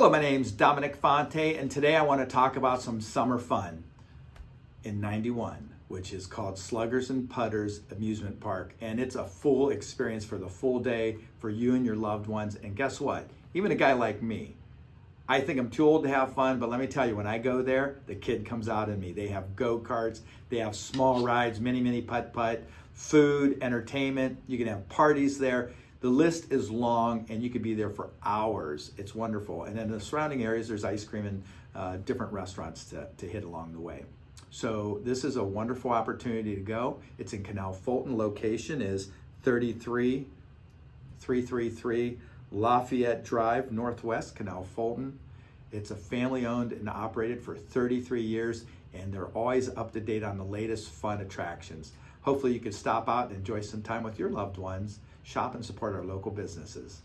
Hello, my name's Dominic Fonte, and today I want to talk about some summer fun in 91, which is called Sluggers and Putters Amusement Park. And it's a full experience for the full day for you and your loved ones. And guess what? Even a guy like me, I think I'm too old to have fun, but let me tell you, when I go there, the kid comes out in me. They have go-karts, they have small rides, mini putt-putt, food, entertainment. You can have parties there. The list is long and you could be there for hours. It's wonderful. And then in the surrounding areas, there's ice cream and different restaurants to hit along the way. So this is a wonderful opportunity to go. It's in Canal. Fulton. Location is 33333 Lafayette Drive, Northwest, Canal, Fulton. It's a family owned and operated for 33 years, and they're always up to date on the latest fun attractions. Hopefully you can stop out and enjoy some time with your loved ones, shop and support our local businesses.